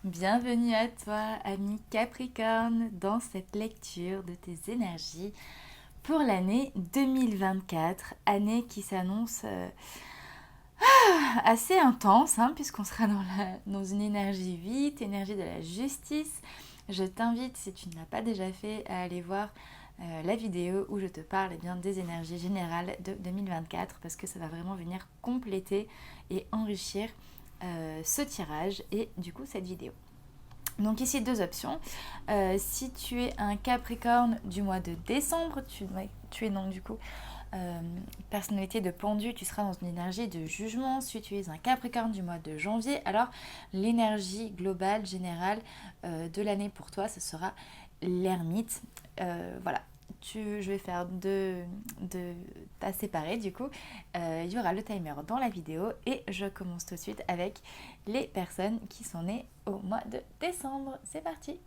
Bienvenue à toi, ami Capricorne, dans cette lecture de tes énergies pour l'année 2024, année qui s'annonce assez intense, puisqu'on sera dans une énergie vite, énergie de la justice. Je t'invite, si tu ne l'as pas déjà fait, à aller voir la vidéo où je te parle des énergies générales de 2024, parce que ça va vraiment venir compléter et enrichir ce tirage et du coup cette vidéo. Donc ici deux options. Si tu es un Capricorne du mois de décembre, tu es donc du coup personnalité de pendu, tu seras dans une énergie de jugement. Si tu es un Capricorne du mois de janvier, alors l'énergie globale, générale de l'année pour toi, ce sera l'ermite. Voilà. Je vais faire deux tas séparés du coup. Il y aura le timer dans la vidéo et je commence tout de suite avec les personnes qui sont nées au mois de décembre. C'est parti!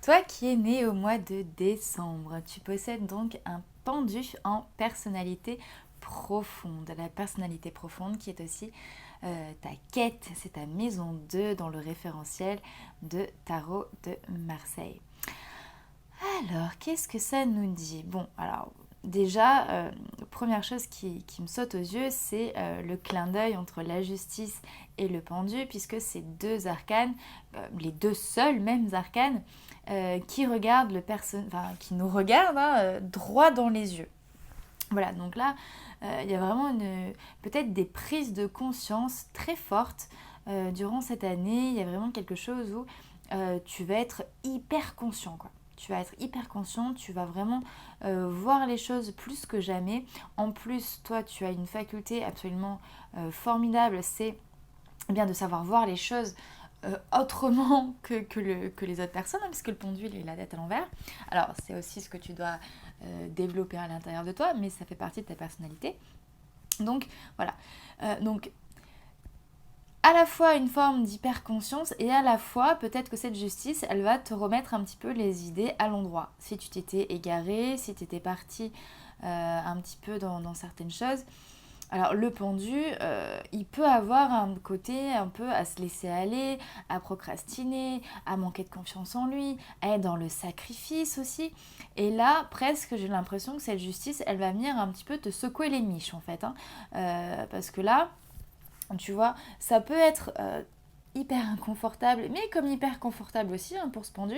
Toi qui es né au mois de décembre, tu possèdes donc un pendu en personnalité profonde. La personnalité profonde qui est aussi ta quête, c'est ta maison 2 dans le référentiel de Tarot de Marseille. Alors, qu'est-ce que ça nous dit? Bon, alors déjà, première chose qui me saute aux yeux, c'est le clin d'œil entre la justice et le pendu, puisque c'est deux arcanes, les deux seuls mêmes arcanes, qui regardent qui nous regardent droit dans les yeux. Voilà, donc là, il y a vraiment peut-être des prises de conscience très fortes durant cette année. Il y a vraiment quelque chose où tu vas être hyper conscient, quoi. Tu vas être hyper conscient, tu vas vraiment voir les choses plus que jamais. En plus, toi, tu as une faculté absolument formidable, c'est bien de savoir voir les choses autrement que les autres personnes, parce que le pendule est la tête à l'envers. Alors, c'est aussi ce que tu dois développer à l'intérieur de toi, mais ça fait partie de ta personnalité. Donc, voilà. Donc, à la fois une forme d'hyper-conscience et à la fois peut-être que cette justice, elle va te remettre un petit peu les idées à l'endroit. Si tu t'étais égaré, si tu étais parti un petit peu dans certaines choses. Alors le pendu, il peut avoir un côté un peu à se laisser aller, à procrastiner, à manquer de confiance en lui, à être dans le sacrifice aussi. Et là, presque, j'ai l'impression que cette justice, elle va venir un petit peu te secouer les miches en fait. Parce que là, tu vois, ça peut être hyper inconfortable, mais comme hyper confortable aussi pour ce pendu,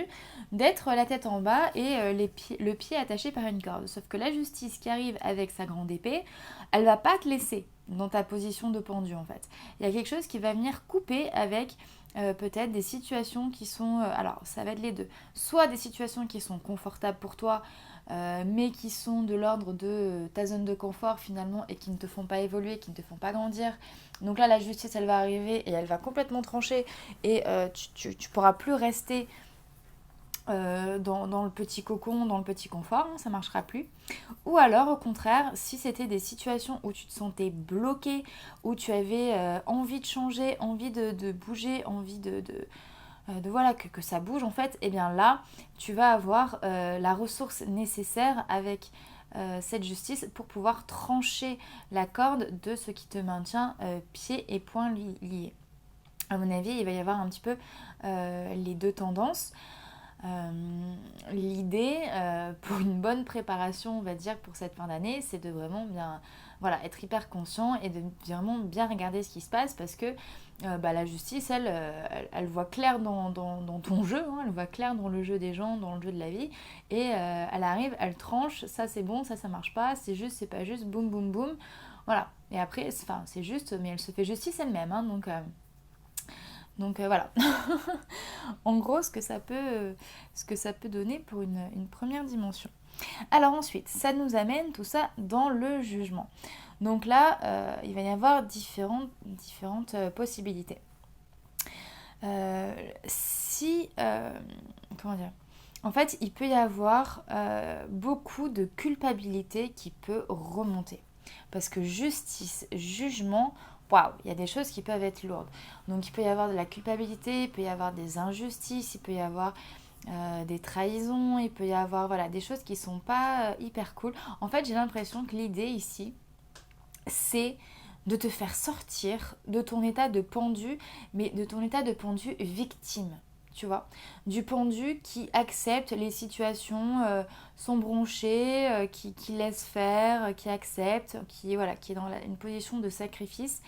d'être la tête en bas et le pied attaché par une corde. Sauf que la justice qui arrive avec sa grande épée, elle va pas te laisser dans ta position de pendu en fait. Il y a quelque chose qui va venir couper avec peut-être des situations qui sont... alors ça va être les deux. Soit des situations qui sont confortables pour toi, mais qui sont de l'ordre de ta zone de confort finalement et qui ne te font pas évoluer, qui ne te font pas grandir. Donc là, la justice, elle va arriver et elle va complètement trancher et tu pourras plus rester dans le petit cocon, dans le petit confort, ça marchera plus. Ou alors, au contraire, si c'était des situations où tu te sentais bloqué, où tu avais envie de changer, envie de bouger, envie voilà, que ça bouge en fait, et bien là, tu vas avoir la ressource nécessaire avec cette justice pour pouvoir trancher la corde de ce qui te maintient pieds et poings liés. À mon avis, il va y avoir un petit peu les deux tendances. L'idée pour une bonne préparation, on va dire, pour cette fin d'année, c'est de vraiment bien être hyper conscient et de vraiment bien regarder ce qui se passe parce que la justice, elle voit clair dans ton jeu, elle voit clair dans le jeu des gens, dans le jeu de la vie et elle arrive, elle tranche, ça c'est bon, ça marche pas, c'est juste, c'est pas juste, boum boum boum, voilà. Et après, c'est juste, mais elle se fait justice elle-même, donc voilà. En gros, ce que ça peut donner pour une première dimension. Alors ensuite, ça nous amène tout ça dans le jugement. Donc là, il va y avoir différentes possibilités. Comment dire? En fait, il peut y avoir beaucoup de culpabilité qui peut remonter. Parce que justice, jugement, waouh, il y a des choses qui peuvent être lourdes. Donc il peut y avoir de la culpabilité, il peut y avoir des injustices, il peut y avoir des trahisons, il peut y avoir des choses qui sont pas hyper cool. En fait, j'ai l'impression que l'idée ici, c'est de te faire sortir de ton état de pendu, mais de ton état de pendu victime, tu vois. Du pendu qui accepte les situations sombronchées, qui laisse faire, qui accepte, qui est dans une position de sacrifice.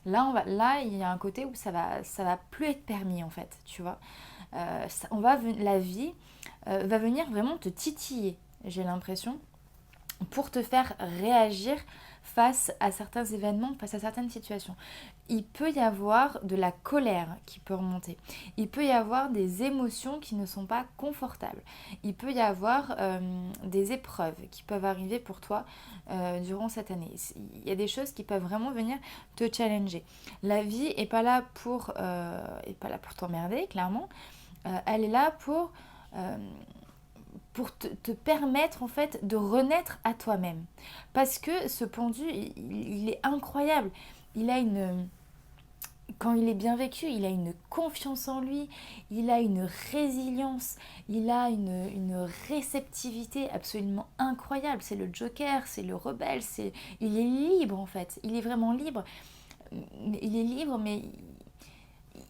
Là, il y a un côté où ça va plus être permis en fait, tu vois. La vie va venir vraiment te titiller, j'ai l'impression, pour te faire réagir face à certains événements, face à certaines situations. Il peut y avoir de la colère qui peut remonter. Il peut y avoir des émotions qui ne sont pas confortables. Il peut y avoir des épreuves qui peuvent arriver pour toi durant cette année. Il y a des choses qui peuvent vraiment venir te challenger. La vie n'est pas là pour t'emmerder, clairement. Elle est là pour te permettre en fait de renaître à toi-même. Parce que ce pendu, il est incroyable. Il a quand il est bien vécu, il a une confiance en lui, il a une résilience, il a une réceptivité absolument incroyable. C'est le Joker, c'est le rebelle, il est libre en fait. Il est vraiment libre. Il est libre, mais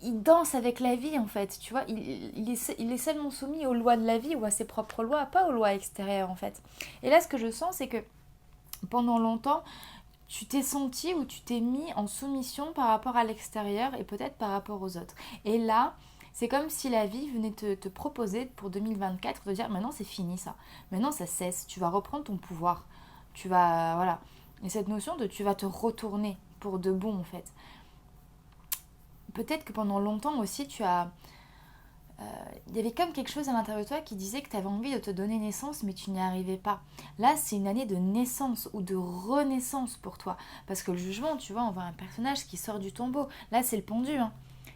il danse avec la vie en fait, tu vois, il est seulement soumis aux lois de la vie ou à ses propres lois, pas aux lois extérieures en fait. Et là ce que je sens c'est que pendant longtemps tu t'es senti ou tu t'es mis en soumission par rapport à l'extérieur et peut-être par rapport aux autres. Et là c'est comme si la vie venait te proposer pour 2024 de dire maintenant c'est fini ça, maintenant ça cesse, tu vas reprendre ton pouvoir, tu vas, voilà. Et cette notion de tu vas te retourner pour de bon en fait. Peut-être que pendant longtemps aussi, il y avait comme quelque chose à l'intérieur de toi qui disait que tu avais envie de te donner naissance, mais tu n'y arrivais pas. Là, c'est une année de naissance ou de renaissance pour toi. Parce que le jugement, tu vois, on voit un personnage qui sort du tombeau. Là, c'est le pendu, hein.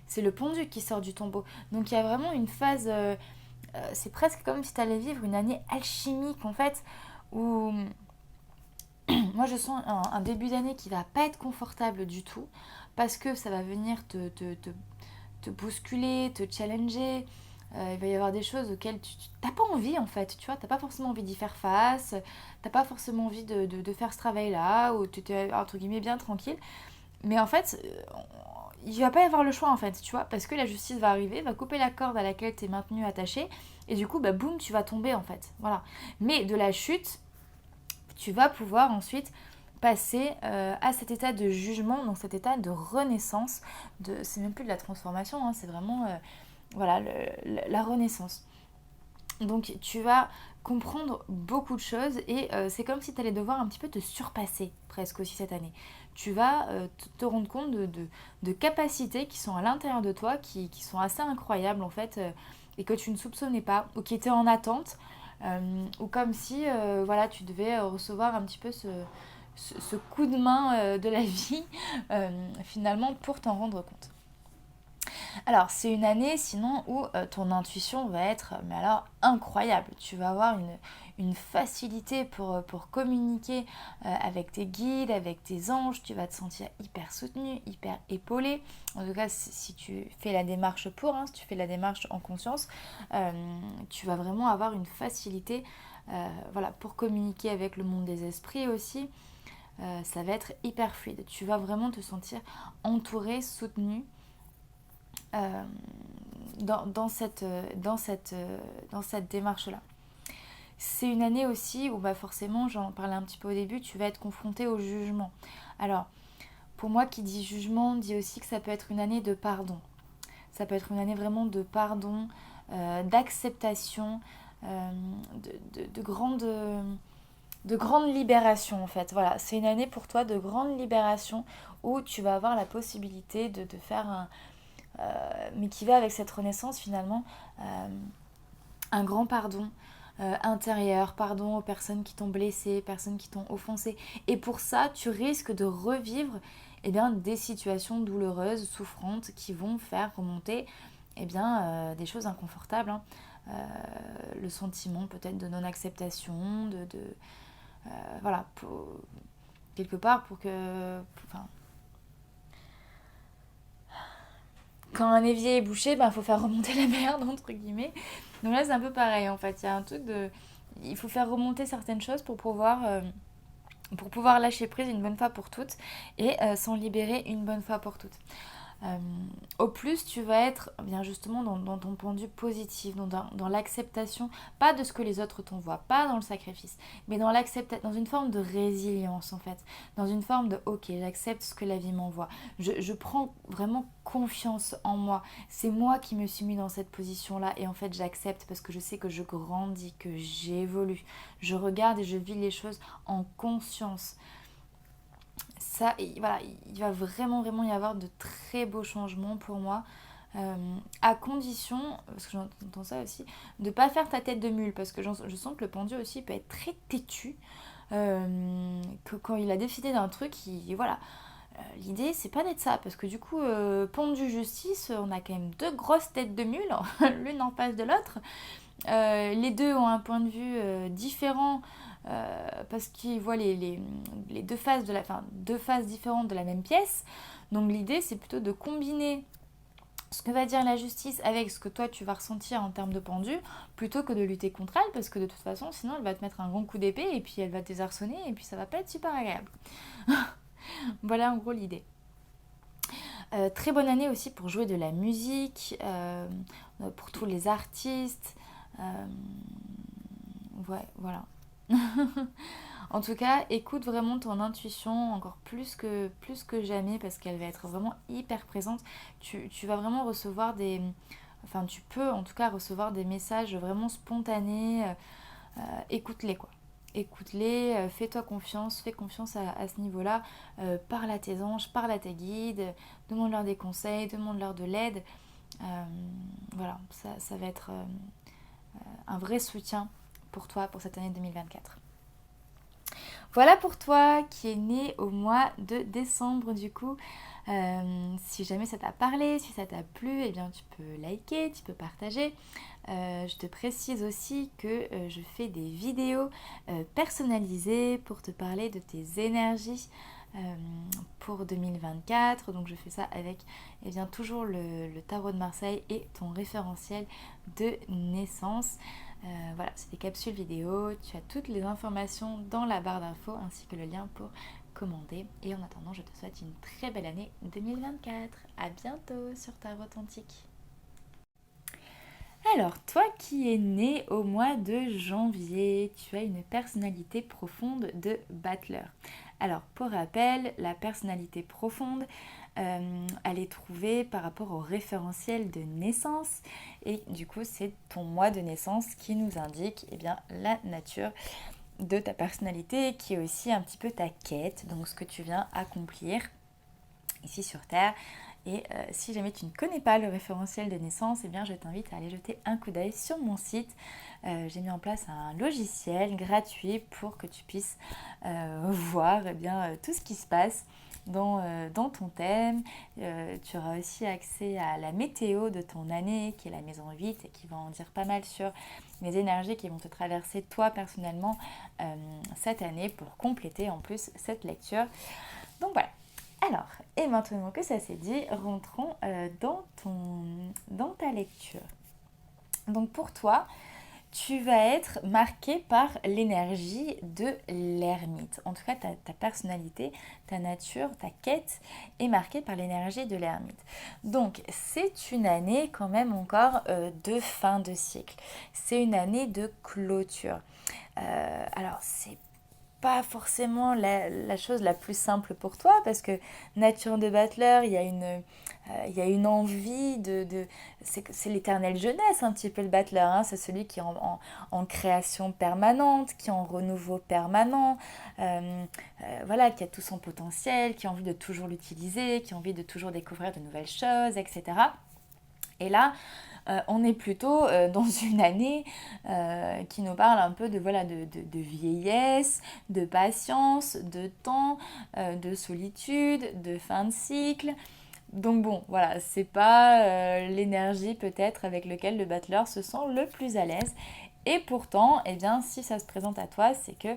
C'est le pendu qui sort du tombeau. Donc, il y a vraiment une phase... c'est presque comme si tu allais vivre une année alchimique, en fait, où... Moi, je sens un début d'année qui va pas être confortable du tout, parce que ça va venir te bousculer, te challenger. Il va y avoir des choses auxquelles tu n'as pas envie en fait, tu vois, t'as pas forcément envie d'y faire face, t'as pas forcément envie de faire ce travail-là, ou tu es entre guillemets bien tranquille. Mais en fait, il va pas y avoir le choix en fait, tu vois, parce que la justice va arriver, va couper la corde à laquelle tu es maintenu attaché, et du coup, bah boum, tu vas tomber en fait. Voilà. Mais de la chute, tu vas pouvoir ensuite passer à cet état de jugement, donc cet état de renaissance, c'est même plus de la transformation, hein, c'est vraiment voilà, la renaissance. Donc tu vas comprendre beaucoup de choses et c'est comme si tu allais devoir un petit peu te surpasser presque aussi cette année. Tu vas te rendre compte de capacités qui sont à l'intérieur de toi, qui sont assez incroyables en fait, et que tu ne soupçonnais pas, ou qui étaient en attente, ou comme si voilà, tu devais recevoir un petit peu ce coup de main de la vie finalement pour t'en rendre compte. Alors c'est une année sinon où ton intuition va être mais alors incroyable. Tu vas avoir une facilité pour communiquer avec tes guides, avec tes anges. Tu vas te sentir hyper soutenu, hyper épaulé. En tout cas si tu fais la démarche si tu fais la démarche en conscience, tu vas vraiment avoir une facilité voilà, pour communiquer avec le monde des esprits aussi. Ça va être hyper fluide. Tu vas vraiment te sentir entouré, soutenu dans cette démarche-là. C'est une année aussi où forcément, j'en parlais un petit peu au début, tu vas être confronté au jugement. Alors, pour moi qui dit jugement, dit aussi que ça peut être une année de pardon. Ça peut être une année vraiment de pardon, d'acceptation, de grande libération en fait. Voilà, c'est une année pour toi de grande libération où tu vas avoir la possibilité de faire mais qui va avec cette renaissance finalement, un grand pardon intérieur, pardon aux personnes qui t'ont blessé, personnes qui t'ont offensé. Et pour ça, tu risques de revivre des situations douloureuses, souffrantes, qui vont faire remonter des choses inconfortables. Hein. Le sentiment peut-être de non-acceptation, voilà, quelque part pour que... quand un évier est bouché, il faut faire remonter la merde, entre guillemets. Donc là, c'est un peu pareil, en fait. Il y a un truc de... Il faut faire remonter certaines choses pour pouvoir pour pouvoir lâcher prise une bonne fois pour toutes et s'en libérer une bonne fois pour toutes. Euh, Au plus, tu vas être bien justement dans ton point de vue positif, dans l'acceptation, pas de ce que les autres t'envoient, pas dans le sacrifice, mais dans l'acceptation, dans une forme de résilience en fait, dans une forme de ok, j'accepte ce que la vie m'envoie, je prends vraiment confiance en moi, c'est moi qui me suis mis dans cette position-là et en fait j'accepte parce que je sais que je grandis, que j'évolue, je regarde et je vis les choses en conscience. Ça, voilà, il va vraiment y avoir de très beaux changements pour moi. À condition, parce que j'entends ça aussi, de ne pas faire ta tête de mule, parce que je sens que le pendu aussi peut être très têtu. Que quand il a décidé d'un truc, voilà. L'idée, c'est pas d'être ça, parce que du coup, pendu justice, on a quand même deux grosses têtes de mule, l'une en face de l'autre. Les deux ont un point de vue différent parce qu'ils voient les deux faces deux faces différentes de la même pièce. Donc l'idée c'est plutôt de combiner ce que va dire la justice avec ce que toi tu vas ressentir en termes de pendu, plutôt que de lutter contre elle, parce que de toute façon sinon elle va te mettre un grand coup d'épée et puis elle va te désarçonner et puis ça va pas être super agréable. Voilà en gros l'idée. Très bonne année aussi pour jouer de la musique, pour tous les artistes. Euh, ouais, voilà. En tout cas, écoute vraiment ton intuition encore plus que jamais parce qu'elle va être vraiment hyper présente. Tu vas vraiment recevoir Enfin, tu peux en tout cas recevoir des messages vraiment spontanés. Écoute-les quoi. Écoute-les, fais confiance à ce niveau-là. Parle à tes anges, parle à tes guides, demande-leur des conseils, demande-leur de l'aide. Voilà, ça va être un vrai soutien pour toi pour cette année 2024. Voilà pour toi qui est né au mois de décembre du coup. Si jamais ça t'a parlé, si ça t'a plu, eh bien tu peux liker, tu peux partager. Je te précise aussi que je fais des vidéos personnalisées pour te parler de tes énergies pour 2024. Donc je fais ça avec eh bien, toujours le tarot de Marseille et ton référentiel de naissance. Voilà, c'est des capsules vidéo, tu as toutes les informations dans la barre d'infos ainsi que le lien pour commander. Et en attendant, je te souhaite une très belle année 2024. À bientôt sur Tarot Authentique. Alors, toi qui es né au mois de janvier, tu as une personnalité profonde de battleur. Alors, pour rappel, la personnalité profonde, elle est trouvée par rapport au référentiel de naissance. Et du coup, c'est ton mois de naissance qui nous indique eh bien, la nature de ta personnalité, qui est aussi un petit peu ta quête, donc ce que tu viens accomplir ici sur Terre. Et si jamais tu ne connais pas le référentiel de naissance, eh bien je t'invite à aller jeter un coup d'œil sur mon site. J'ai mis en place un logiciel gratuit pour que tu puisses voir eh bien, tout ce qui se passe dans ton thème. Tu auras aussi accès à la météo de ton année, qui est la maison 8, et qui va en dire pas mal sur les énergies qui vont te traverser toi personnellement cette année pour compléter en plus cette lecture. Donc voilà. Alors, et maintenant que ça s'est dit, rentrons dans ta lecture. Donc pour toi, tu vas être marqué par l'énergie de l'ermite. En tout cas, ta personnalité, ta nature, ta quête est marquée par l'énergie de l'ermite. Donc, c'est une année quand même encore de fin de cycle. C'est une année de clôture. Alors, c'est pas forcément la chose la plus simple pour toi parce que nature de battleur, il y a une envie c'est l'éternelle jeunesse un petit peu le battleur, hein, c'est celui qui est en création permanente, qui est en renouveau permanent, voilà, qui a tout son potentiel, qui a envie de toujours l'utiliser, qui a envie de toujours découvrir de nouvelles choses, etc. Et là, on est plutôt dans une année qui nous parle un peu de vieillesse, de patience, de temps, de solitude, de fin de cycle. Donc bon, voilà, c'est pas l'énergie peut-être avec laquelle le battleur se sent le plus à l'aise. Et pourtant, eh bien, si ça se présente à toi, c'est que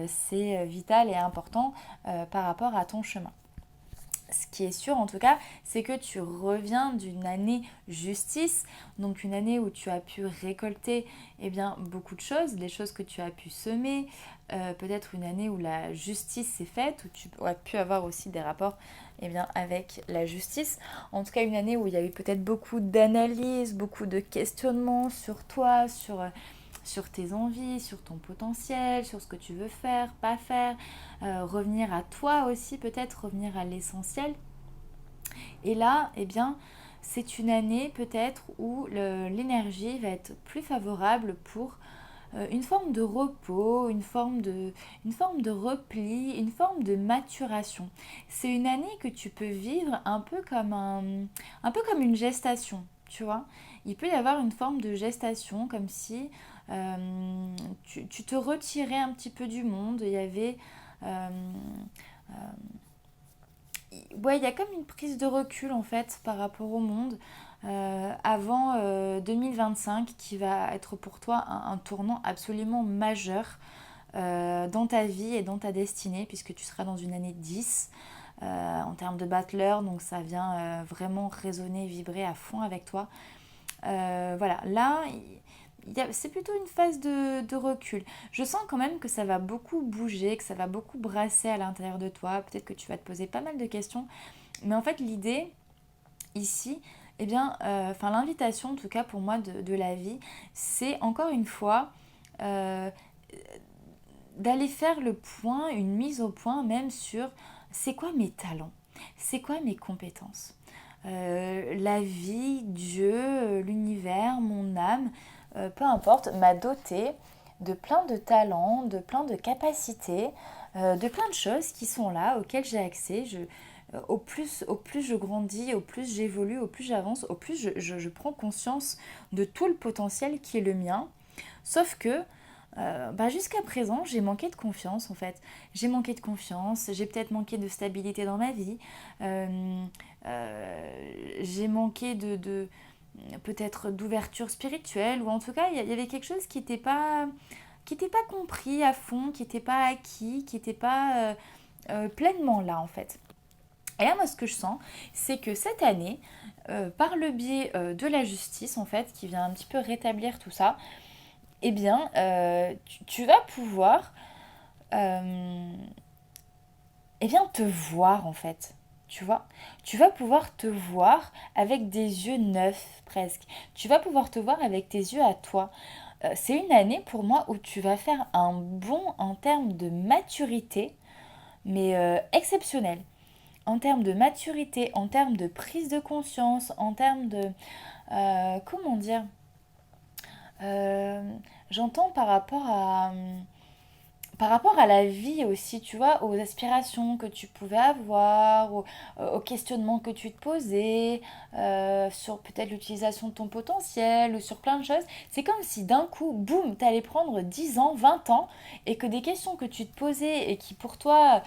c'est vital et important par rapport à ton chemin. ce qui est sûr en tout cas, c'est que tu reviens d'une année justice, donc une année où tu as pu récolter beaucoup de choses, les choses que tu as pu semer, peut-être une année où la justice s'est faite, où tu as pu avoir aussi des rapports avec la justice. En tout cas, une année où il y a eu peut-être beaucoup d'analyses, beaucoup de questionnements sur toi, sur tes envies, sur ton potentiel, sur ce que tu veux faire, pas faire, revenir à toi aussi peut-être, revenir à l'essentiel. Et là, c'est une année peut-être où l'énergie va être plus favorable pour une forme de repos, une forme de repli, une forme de maturation. C'est une année que tu peux vivre un peu comme une gestation, tu vois. Il peut y avoir une forme de gestation, comme si tu te retirais un petit peu du monde. Il y avait... euh, ouais, il y a comme une prise de recul en fait par rapport au monde avant 2025 qui va être pour toi un tournant absolument majeur dans ta vie et dans ta destinée puisque tu seras dans une année 10 en termes de battleur, donc ça vient vraiment résonner, vibrer à fond avec toi. Voilà, là, c'est plutôt une phase de recul. Je sens quand même que ça va beaucoup bouger, que ça va beaucoup brasser à l'intérieur de toi. Peut-être que tu vas te poser pas mal de questions. Mais en fait, l'idée ici, l'invitation en tout cas pour moi de la vie, c'est encore une fois euh, d'aller faire le point, une mise au point même sur c'est quoi mes talents, c'est quoi mes compétences. La vie, Dieu, l'univers, mon âme, peu importe, m'a doté de plein de talents, de plein de capacités, de plein de choses qui sont là, auxquelles j'ai accès. Au plus je grandis, au plus j'évolue, au plus j'avance, au plus je prends conscience de tout le potentiel qui est le mien. Sauf que jusqu'à présent, j'ai manqué de confiance en fait. J'ai manqué de confiance, j'ai peut-être manqué de stabilité dans ma vie, j'ai manqué de peut-être d'ouverture spirituelle, ou en tout cas, il y avait quelque chose qui était pas compris à fond, qui n'était pas acquis, qui n'était pas pleinement là en fait. Et là, moi, ce que je sens, c'est que cette année, par le biais de la justice, en fait, qui vient un petit peu rétablir tout ça, tu vas pouvoir euh, te voir en fait. Tu vois, tu vas pouvoir te voir avec des yeux neufs presque. Tu vas pouvoir te voir avec tes yeux à toi. C'est une année pour moi où tu vas faire un bond en termes de maturité, mais exceptionnel. En termes de maturité, en termes de prise de conscience, en termes de... comment dire euh, J'entends par rapport à la vie aussi, tu vois, aux aspirations que tu pouvais avoir, aux questionnements que tu te posais, sur peut-être l'utilisation de ton potentiel ou sur plein de choses. C'est comme si d'un coup, boum, t'allais prendre 10 ans, 20 ans et que des questions que tu te posais et qui pour toi,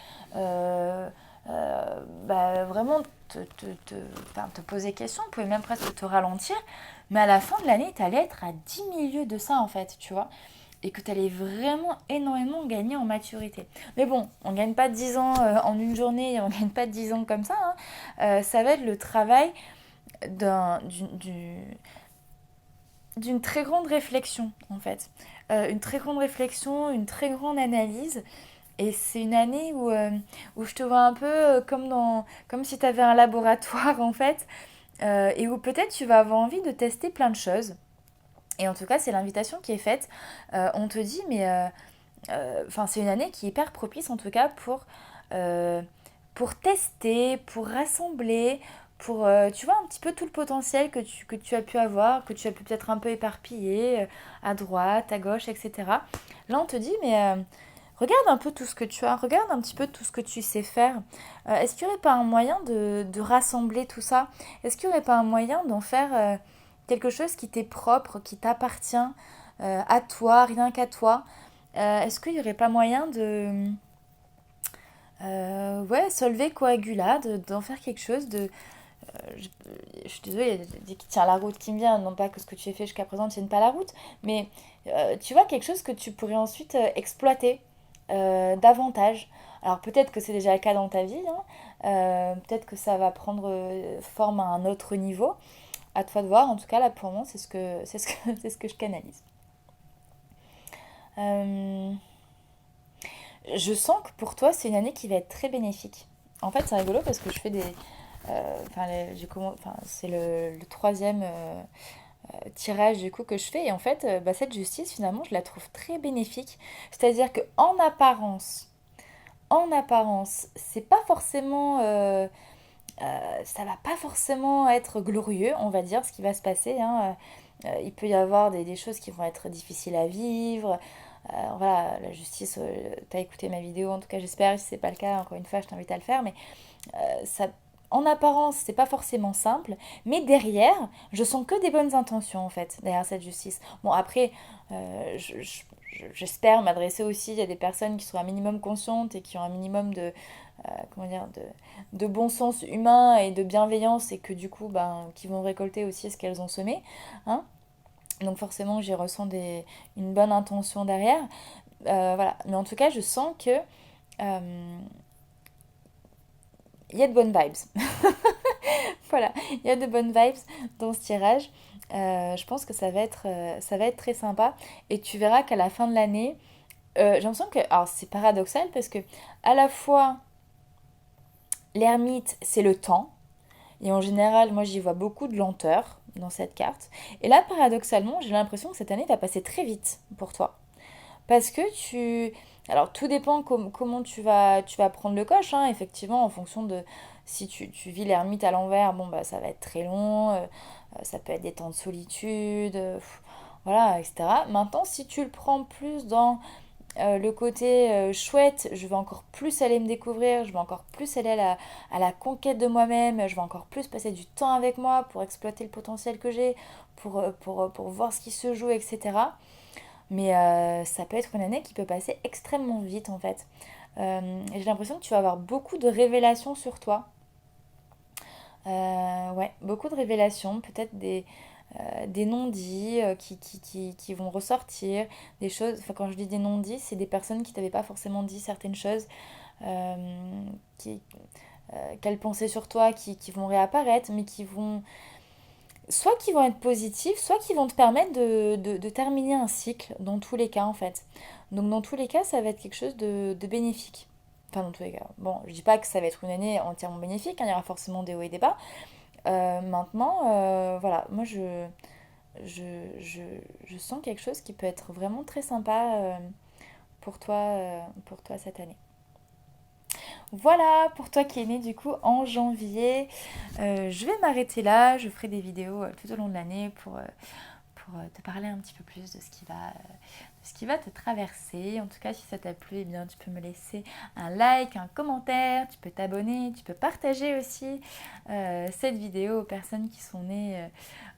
vraiment te poser question, pouvait même presque te ralentir, mais à la fin de l'année, t'allais être à 10 milieux de ça en fait, tu vois et que tu allais vraiment énormément gagner en maturité. Mais bon, on ne gagne pas 10 ans en une journée, on ne gagne pas 10 ans comme ça. Hein. Ça va être le travail d'une très grande réflexion, en fait. Une très grande réflexion, une très grande analyse. Et c'est une année où je te vois un peu comme si tu avais un laboratoire, en fait, et où peut-être tu vas avoir envie de tester plein de choses. Et en tout cas, c'est l'invitation qui est faite. On te dit, c'est une année qui est hyper propice en tout cas pour tester, pour rassembler, pour, tu vois, un petit peu tout le potentiel que tu as pu avoir, que tu as pu peut-être un peu éparpiller à droite, à gauche, etc. Là, on te dit, regarde un peu tout ce que tu as, regarde un petit peu tout ce que tu sais faire. Est-ce qu'il n'y aurait pas un moyen de rassembler tout ça? Est-ce qu'il n'y aurait pas un moyen d'en faire quelque chose qui t'est propre, qui t'appartient à toi, rien qu'à toi? Est-ce qu'il n'y aurait pas moyen de solver coagula, d'en faire quelque chose de... je suis désolée, il y a des qui tient la route qui me vient, non pas que ce que tu as fait jusqu'à présent ne tienne pas la route, mais tu vois, quelque chose que tu pourrais ensuite exploiter davantage. Alors peut-être que c'est déjà le cas dans ta vie, hein, Peut-être que ça va prendre forme à un autre niveau. À toi de voir. En tout cas, là, pour moi, c'est ce que je canalise. Euh, je sens que pour toi, c'est une année qui va être très bénéfique. En fait, c'est rigolo parce que je fais des... c'est le troisième tirage du coup que je fais. Et en fait, cette justice, finalement, je la trouve très bénéfique. C'est-à-dire que en apparence, c'est pas forcément... ça va pas forcément être glorieux, on va dire, ce qui va se passer. Hein. Il peut y avoir des choses qui vont être difficiles à vivre. Voilà, la justice, t'as écouté ma vidéo, en tout cas j'espère, si c'est pas le cas, encore une fois, je t'invite à le faire, mais ça, en apparence, c'est pas forcément simple, mais derrière, je sens que des bonnes intentions, en fait, derrière cette justice. Bon, après, j'espère m'adresser aussi à des personnes qui sont un minimum conscientes et qui ont un minimum comment dire, de bon sens humain et de bienveillance et que du coup, qui vont récolter aussi ce qu'elles ont semé. Hein. Donc forcément, j'y ressens une bonne intention derrière. Voilà. Mais en tout cas, je sens que il y a de bonnes vibes. Voilà, il y a de bonnes vibes dans ce tirage. Je pense que ça va être très sympa. Et tu verras qu'à la fin de l'année, j'ai l'impression que... Alors c'est paradoxal parce que à la fois l'ermite, c'est le temps. Et en général, moi j'y vois beaucoup de lenteur dans cette carte. Et là, paradoxalement, j'ai l'impression que cette année va passer très vite pour toi. Parce que tu... Alors tout dépend comment tu vas prendre le coche, hein, effectivement, en fonction de... Si tu vis l'ermite à l'envers, bon bah ça va être très long, ça peut être des temps de solitude, voilà, etc. Maintenant, si tu le prends plus dans le côté chouette, je vais encore plus aller me découvrir, je vais encore plus aller à la conquête de moi-même, je vais encore plus passer du temps avec moi pour exploiter le potentiel que j'ai, pour voir ce qui se joue, etc. Mais ça peut être une année qui peut passer extrêmement vite en fait. Et j'ai l'impression que tu vas avoir beaucoup de révélations sur toi. Ouais, beaucoup de révélations, peut-être des non-dits qui vont ressortir, des choses, enfin quand je dis des non-dits, c'est des personnes qui t'avaient pas forcément dit certaines choses, euh, qui, qu'elles pensaient sur toi, qui vont réapparaître, mais soit qui vont être positifs, soit qui vont te permettre de terminer un cycle, dans tous les cas en fait. Donc dans tous les cas, ça va être quelque chose de bénéfique. Enfin dans tous les cas. Bon, je dis pas que ça va être une année entièrement bénéfique, hein, il y aura forcément des hauts et des bas. Maintenant, voilà, moi je, je sens quelque chose qui peut être vraiment très sympa pour toi cette année. Voilà, pour toi qui es né du coup en janvier, je vais m'arrêter là, je ferai des vidéos tout au long de l'année pour te parler un petit peu plus de ce qui va te traverser. En tout cas, si ça t'a plu, eh bien, tu peux me laisser un like, un commentaire, tu peux t'abonner, tu peux partager aussi cette vidéo aux personnes qui sont nées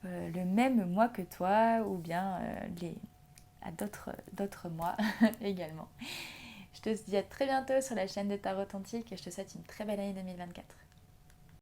le même mois que toi ou bien à d'autres mois également. Je te dis à très bientôt sur la chaîne de Tarot Authentique et je te souhaite une très belle année 2024.